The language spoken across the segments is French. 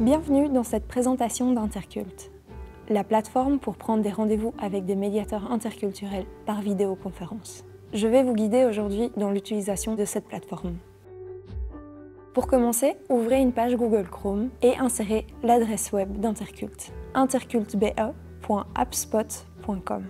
Bienvenue dans cette présentation d'Intercult, la plateforme pour prendre des rendez-vous avec des médiateurs interculturels par vidéoconférence. Je vais vous guider aujourd'hui dans l'utilisation de cette plateforme. Pour commencer, ouvrez une page Google Chrome et insérez l'adresse web d'Intercult, intercultbe.appspot.com.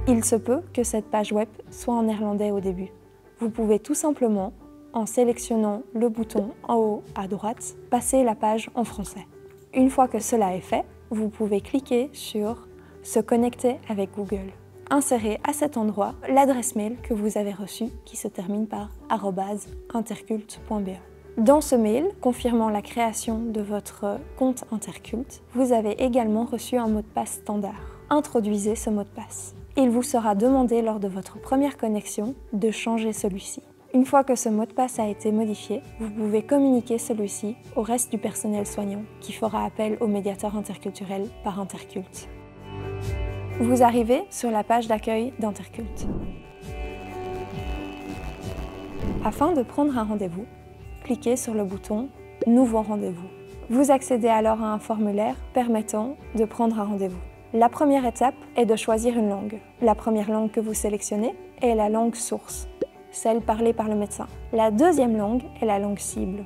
Il se peut que cette page web soit en néerlandais au début. Vous pouvez tout simplement, en sélectionnant le bouton en haut à droite, passer la page en français. Une fois que cela est fait, vous pouvez cliquer sur « Se connecter avec Google ». Insérez à cet endroit l'adresse mail que vous avez reçue qui se termine par @intercult.be. Dans ce mail, confirmant la création de votre compte Intercult, vous avez également reçu un mot de passe standard. Introduisez ce mot de passe. Il vous sera demandé lors de votre première connexion de changer celui-ci. Une fois que ce mot de passe a été modifié, vous pouvez communiquer celui-ci au reste du personnel soignant qui fera appel au médiateur interculturel par Intercult. Vous arrivez sur la page d'accueil d'Intercult. Afin de prendre un rendez-vous, cliquez sur le bouton « Nouveau rendez-vous ». Vous accédez alors à un formulaire permettant de prendre un rendez-vous. La première étape est de choisir une langue. La première langue que vous sélectionnez est la langue source, celle parlée par le médecin. La deuxième langue est la langue cible,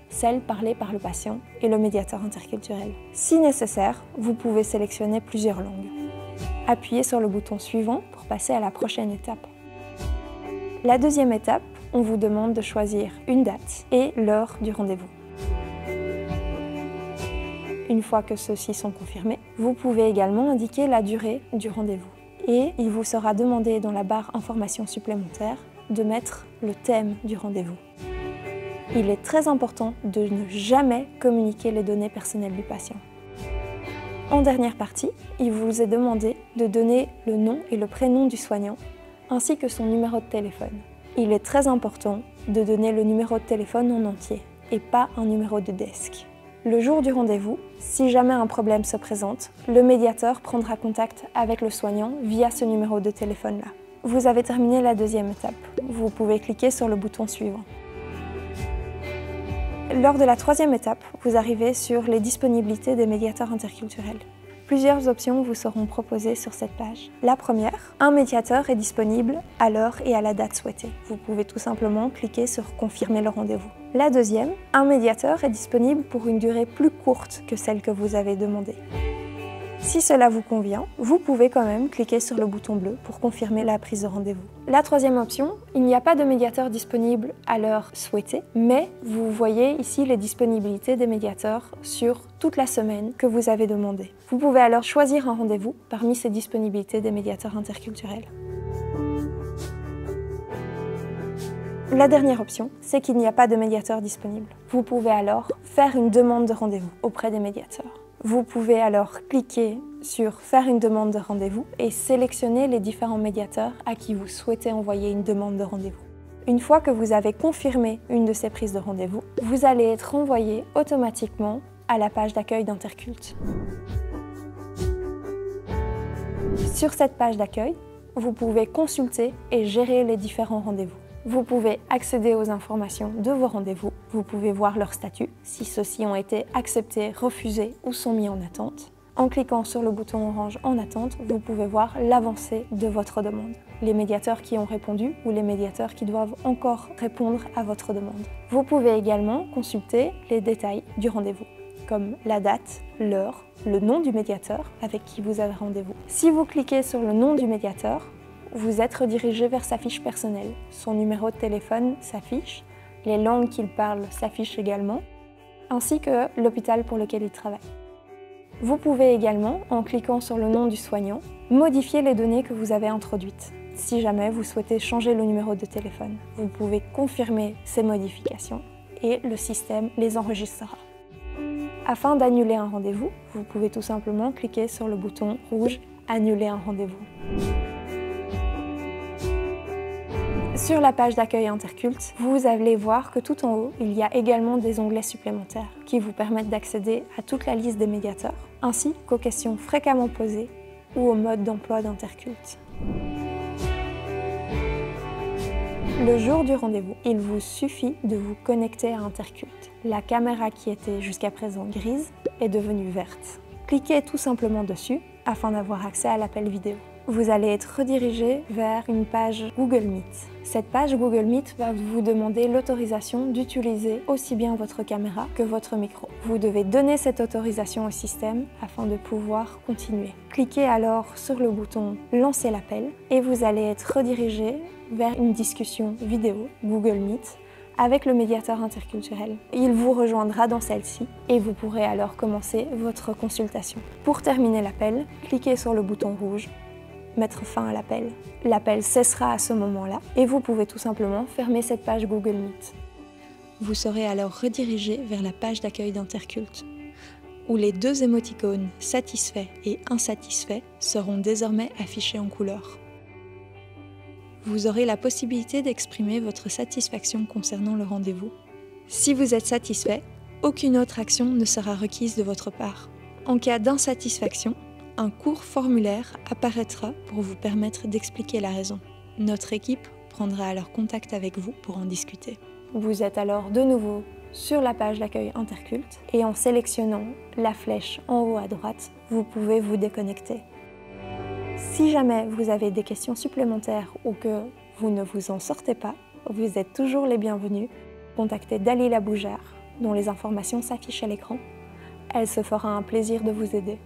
celle parlée par le patient et le médiateur interculturel. Si nécessaire, vous pouvez sélectionner plusieurs langues. Appuyez sur le bouton suivant pour passer à la prochaine étape. La deuxième étape, on vous demande de choisir une date et l'heure du rendez-vous. Une fois que ceux-ci sont confirmés, vous pouvez également indiquer la durée du rendez-vous. Et il vous sera demandé dans la barre informations supplémentaires de mettre le thème du rendez-vous. Il est très important de ne jamais communiquer les données personnelles du patient. En dernière partie, il vous est demandé de donner le nom et le prénom du soignant, ainsi que son numéro de téléphone. Il est très important de donner le numéro de téléphone en entier, et pas un numéro de desk. Le jour du rendez-vous, si jamais un problème se présente, le médiateur prendra contact avec le soignant via ce numéro de téléphone-là. Vous avez terminé la deuxième étape. Vous pouvez cliquer sur le bouton suivant. Lors de la troisième étape, vous arrivez sur les disponibilités des médiateurs interculturels. Plusieurs options vous seront proposées sur cette page. La première, un médiateur est disponible à l'heure et à la date souhaitée. Vous pouvez tout simplement cliquer sur « Confirmer le rendez-vous ». La deuxième, un médiateur est disponible pour une durée plus courte que celle que vous avez demandée. Si cela vous convient, vous pouvez quand même cliquer sur le bouton bleu pour confirmer la prise de rendez-vous. La troisième option, il n'y a pas de médiateur disponible à l'heure souhaitée, mais vous voyez ici les disponibilités des médiateurs sur toute la semaine que vous avez demandé. Vous pouvez alors choisir un rendez-vous parmi ces disponibilités des médiateurs interculturels. La dernière option, c'est qu'il n'y a pas de médiateur disponible. Vous pouvez alors faire une demande de rendez-vous auprès des médiateurs. Vous pouvez alors cliquer sur « Faire une demande de rendez-vous » et sélectionner les différents médiateurs à qui vous souhaitez envoyer une demande de rendez-vous. Une fois que vous avez confirmé une de ces prises de rendez-vous, vous allez être envoyé automatiquement à la page d'accueil d'Intercult. Sur cette page d'accueil, vous pouvez consulter et gérer les différents rendez-vous. Vous pouvez accéder aux informations de vos rendez-vous, vous pouvez voir leur statut, si ceux-ci ont été acceptés, refusés ou sont mis en attente. En cliquant sur le bouton orange en attente, vous pouvez voir l'avancée de votre demande, les médiateurs qui ont répondu ou les médiateurs qui doivent encore répondre à votre demande. Vous pouvez également consulter les détails du rendez-vous, comme la date, l'heure, le nom du médiateur avec qui vous avez rendez-vous. Si vous cliquez sur le nom du médiateur, vous êtes redirigé vers sa fiche personnelle. Son numéro de téléphone s'affiche, les langues qu'il parle s'affichent également, ainsi que l'hôpital pour lequel il travaille. Vous pouvez également, en cliquant sur le nom du soignant, modifier les données que vous avez introduites. Si jamais vous souhaitez changer le numéro de téléphone, vous pouvez confirmer ces modifications et le système les enregistrera. Afin d'annuler un rendez-vous, vous pouvez tout simplement cliquer sur le bouton rouge « Annuler un rendez-vous ». Sur la page d'accueil Intercult, vous allez voir que tout en haut, il y a également des onglets supplémentaires qui vous permettent d'accéder à toute la liste des médiateurs, ainsi qu'aux questions fréquemment posées ou au mode d'emploi d'Intercult. Le jour du rendez-vous, il vous suffit de vous connecter à Intercult. La caméra qui était jusqu'à présent grise est devenue verte. Cliquez tout simplement dessus afin d'avoir accès à l'appel vidéo. Vous allez être redirigé vers une page Google Meet. Cette page Google Meet va vous demander l'autorisation d'utiliser aussi bien votre caméra que votre micro. Vous devez donner cette autorisation au système afin de pouvoir continuer. Cliquez alors sur le bouton « Lancer l'appel » et vous allez être redirigé vers une discussion vidéo Google Meet avec le médiateur interculturel. Il vous rejoindra dans celle-ci et vous pourrez alors commencer votre consultation. Pour terminer l'appel, cliquez sur le bouton rouge mettre fin à l'appel. L'appel cessera à ce moment-là et vous pouvez tout simplement fermer cette page Google Meet. Vous serez alors redirigé vers la page d'accueil d'Intercult, où les deux émoticônes satisfait et insatisfait seront désormais affichés en couleur. Vous aurez la possibilité d'exprimer votre satisfaction concernant le rendez-vous. Si vous êtes satisfait, aucune autre action ne sera requise de votre part. En cas d'insatisfaction, un court formulaire apparaîtra pour vous permettre d'expliquer la raison. Notre équipe prendra alors contact avec vous pour en discuter. Vous êtes alors de nouveau sur la page d'accueil Intercult et en sélectionnant la flèche en haut à droite, vous pouvez vous déconnecter. Si jamais vous avez des questions supplémentaires ou que vous ne vous en sortez pas, vous êtes toujours les bienvenus. Contactez Dalila Boujar, dont les informations s'affichent à l'écran. Elle se fera un plaisir de vous aider.